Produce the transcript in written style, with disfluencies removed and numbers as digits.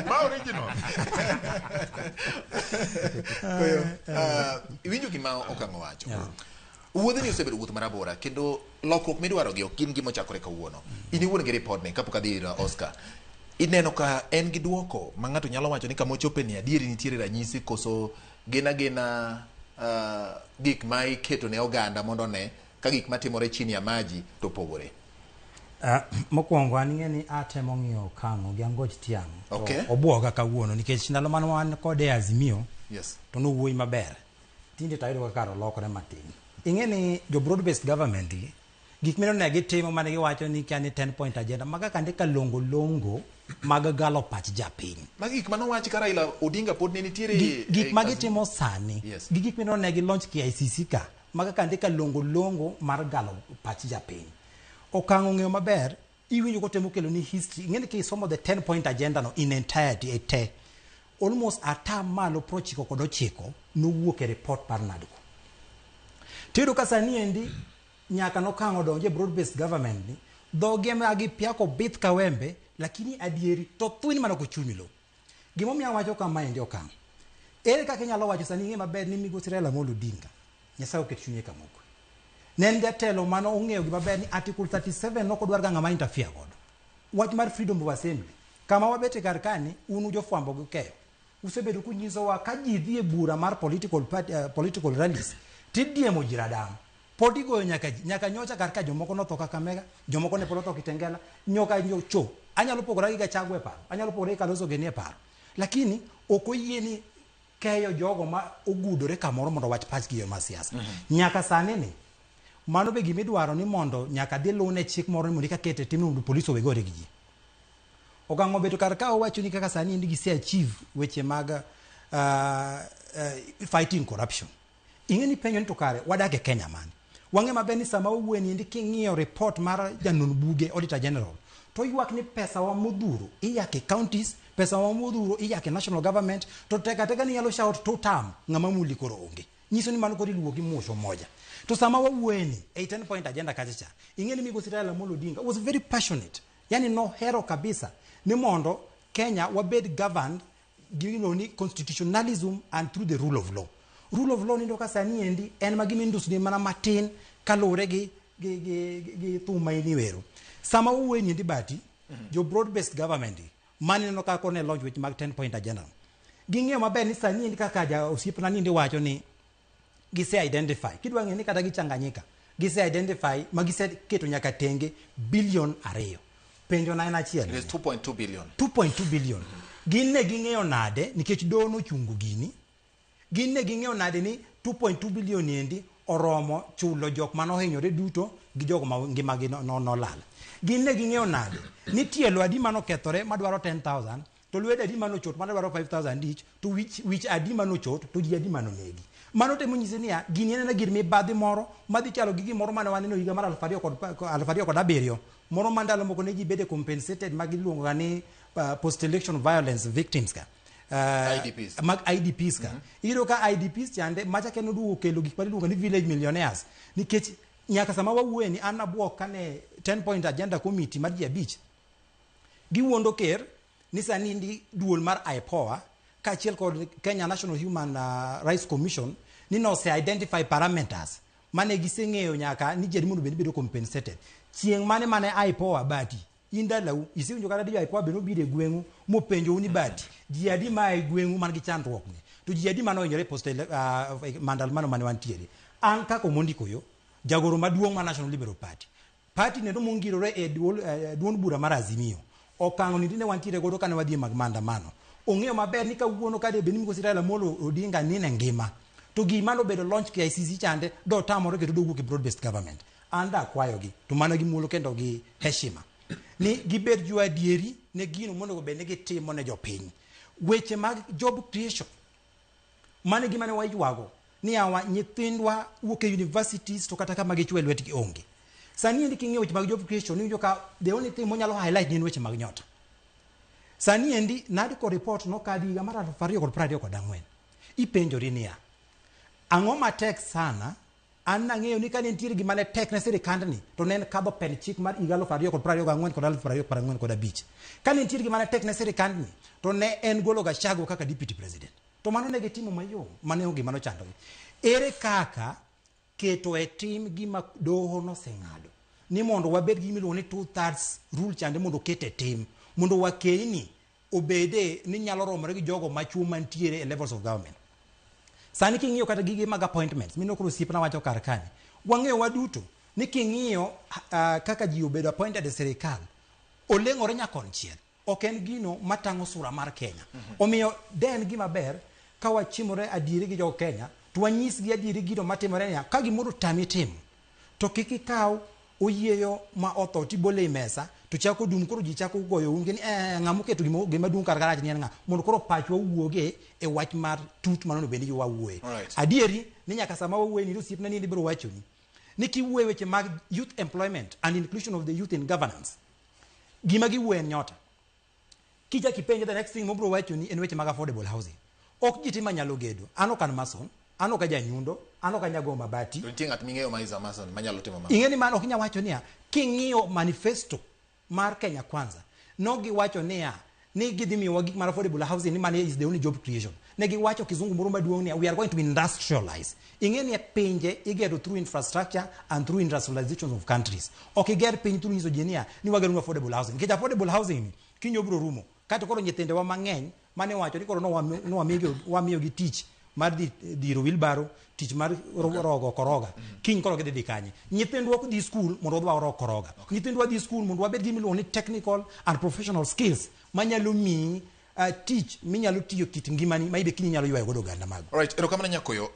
Ma original. Winjo gima okang'o wacho. Wuodhe ni osebedo wuoth marabora kendo lokruok midwaro gi ok gin gima ochakore kawuono. In iwuon gi report ne kapok adhi ir Oscar. Ineno ka en gi duoko ma ng'ato nyalo wacho ni kama ochope ni adieri nitiere ranyisi koso gina gik ma iketo ne oganda mondo ne ka gik matimore chini ya maji to pogore. Mokwongo an ing'e ni atemo ng'iyo kang'o gi angoch tiang'. Okay. Obwoga kawuono nikech ndalo mane wan kode Azimio. Yes. To nowuoyi maber. Tinde tayudo kaka olokore matin. Ing'e ni jo broad based government gik mineno ne gitimo mane giwacho ni kani 10 point agenda maga kande kalongolongo mag galo pach japiny. Magi gik manowach ka Raila Odinga pod ne nitiere gik magitimo sani. Yes. Gik mineno ne gi launch KICC ka maga kande kalongolongo mar galo pach japiny. Okang'o ng'eyo maber iwinjo kotemo kelo ni history. Ing'e ni kisomo the 10 point agenda no in entirety ete almost atamalo 99 nowuok e report par NADCO. Tiyudo ka sani endi nyaka nokang'o donje broad based government ni dhoge magi piako bith kawembe lakini adieri to thuini mana kochumi lo. Gimomiyo wacho kama endi okang'. Ere kaka inyalo wacho sani ing'e maber ni migosi Raila Amolo Odinga Nyasaye oket chunye kamoko. Ne en jatelo mano ong'eyo gima ber ni article 37 nokodwar ga ng'ama interfere godo. Wach mar freedom of assembly. Kama wabete kar kani unu jofwambo gi keyo. Usebedo kunyisowa ka ji dhi e bura mar political rallies tidiemo jiradam. Podi goyo nyaka nyocha kar ka jomoko notho Kakamega, jomoko ne polo Kitengela, nyoka nyocho. Anyalo pogora gi Gachagua e paro, anyalo pogora gi Kalonzo Geni e paro. Lakini ok oyie ni keyo jogo ma ogudore kamoro mondo wach pachgi yo ma siasa. Nyaka sani ni mano be gimidwaro ni mondo nyaka dhi lune chik moro ni mondo ikakete tim mondo polisi owegore gi ji. Okang'o bedo kar ka owacho ni kaka sani indi gise achieve weche mag fighting corruption. Ing'e ni penyo ni to kare wadake Kenya man. Wang'e maber ni sama owueni indi king'iyo report mar janon buge Auditor General to ywak ni pesa wa modhuro iyake counties, pesa wa modhuro iyake national government to teka ni nyalo shout to tam ng'ama muli koro onge. Nyiso ni mano kodi luogi musho moja. To sama wawueni 10 point agenda kachacha. Ing'e ni migosi Raila Amolo Odinga was very passionate. Yani no hero kabisa ni mondo Kenya wabed governed ni constitutionalism and through the rule of law. Rule of law nindo ka sani endi en magimindus ni mana matin kalore gi thuma iniwero. Sama uweni ndi bati jo broad based government mani no ka kone launch which mag 10 point agenda. Ging'eyo maber ni sani endi kaka ja osiepna ni ndi wacho ni gise identify kidwa ng'e ni kata gichanganyika gise identify magise keto nyaka tenge billion 2. Penjo na en achiel. It is 2.2 billion. 2.2 billion. Ginne ging'eyo nade nikech dono chungu gini. Ginne ging'eyo nade ni 2.2 billion endi oromo chulo jok manohinyore duto gi jok ma ngimagi nolal. Ginne ging'eyo nade ni tielo adi manokethore madwaro 10,000 to lwedo adi manochot madwaro 5,000 each to which adi manochot to ji adi manonegi. Mano temo nyise ni gini en gir mibadhi moro madhi chalo gi gimoro mane waneno higa mar 2007 moro mandalo moko ne ji bede compensated magiluongo ni post election violence victims ka IDPs. Mag IDPs ka. Iro ka IDPs chande macha keno duo kelo gik maluongo ni village millionaires nikech nyaka sama wawueni an abwok kane 10 point agenda committee mar ji abich giwuondo ker ni sani ndi duol mar IPOA kaachiel kod Kenya National Human Rights Commission ni no se identify parameters mane giseng'eyo nyaka ni jedi mondo bedo compensated. Chieng' mane IPOA bati indalau isiwinjo kata dio IPOA beno bide gweng'u mopenjo uni bati ji adi ma gweng'u man gi chandruok ni to ji adi mano hinyore post mandal mano mane wantiere. An kaka Omondi Koyoo jagoro maduong' ma National Liberal Party ne mongirore e duond bura mar Azimio okang'o ni dine wantiere godo kane wadhi mag maandamano. Ong'eyo maber ni kawuono kade beni migosi Raila Amolo Odinga nine ngima to gima no bedo launch KICC chande do tamore keto dowuok e broad based government. Anda kwayogi to mano gimulo kendo gi heshima ni gibed jo adieri ne gino mondo bed ne gitimo ne jopiny weche mag job creation mane gima ne waywago ni awa nyithindwa wuok e universities to kata kama gichwe lwetgi onge. Sani endi king'eyo weche mag job creation ni ka the only thing monyalo highlight ni weche mag nyota. Sani endi NADCO report no kadi higa mar 2024 ipenjori niya ang'o matek sana an nang'eyo ni ka ne nitiere gima ne tek ne sirikandni to ne en kadho pen chik mar higa 2024 kod 2045. Ka ne nitiere gima ne tek ne sirikandni to ne en golo Gachagua kaka deputy president. To mano ne gitimo mayom, mane onge mano chandogi. Ere kaka keto e tim gima doho noseng'ado ni mondo wabed gi miluongo ni 2/3 rule chande mondo kete tim mondo wakeni obede ni nyalo romore gi jogo machuo mantiere e levels of government. Sani king'iyo kata gige mag appointments minokro osiepna wacho kar kani wang'eyo waduto ni king'iyo kaka ji obedo appointed e sirikal oleng'ore nyakonchiel ok en gino matang'o sura mar Kenya. Omiyo den gima ber ka wachimore adieri gi jo Kenya to wanyisgi adieri gino matimore niya ka gimoro tami timo to kik ikaw oyieyo ma otho tibole e mesa to chako dum koro ji chako goyo unge ni ng'amo keto gima dum kar garach ni en ng'a mondo koro pachwa wuoge e wach mar tut manono bende jo wawuoye. Adieri ni nyaka sama wawuoye ni osiepna ni biro wachoni ni kiwuoye weche mag youth employment and inclusion of the youth in governance gima giwuoye nyota kija kipenje the next thing mobro wachoni en weche mag affordable housing. Ok jitima nyalo gedo ano kan mason ano ka janyundo ano ka nyago mabati to tingat ming'eyo maiza mason manyalo timo ma ing'eni man ok nya wacho niya king'iyo manifesto mar Kenya Kwanza no giwacho niya ni gidhi miyowa gik mar affordable housing ni mane is the only job creation. Ne giwacho kizungu moro maduong' niya we are going to industrialize. Ing'eni pinje igedo through infrastructure and through industrialization of countries. Ok iger piny through nyiso ji niya ni wagero affordable housing. Nikech affordable housing ni kinyo bro rumo kata koro nyithindewa mang'eny mane wacho ni koro no wamiyo gi tich mar diro wheelbarrow tich mar rogo koroga kiny koro gidhi kanye nyithindwa ok dhi school mondo wadwa rogo koroga nyithindwa dhi school mondo wabed gi miluongo ni technical and professional skills manyalo miyi tich minyalo tiyo kit ngimani ma ibe kiny nyalo ywayo godo oganda mago. Alright, erokamano Nyakoyo.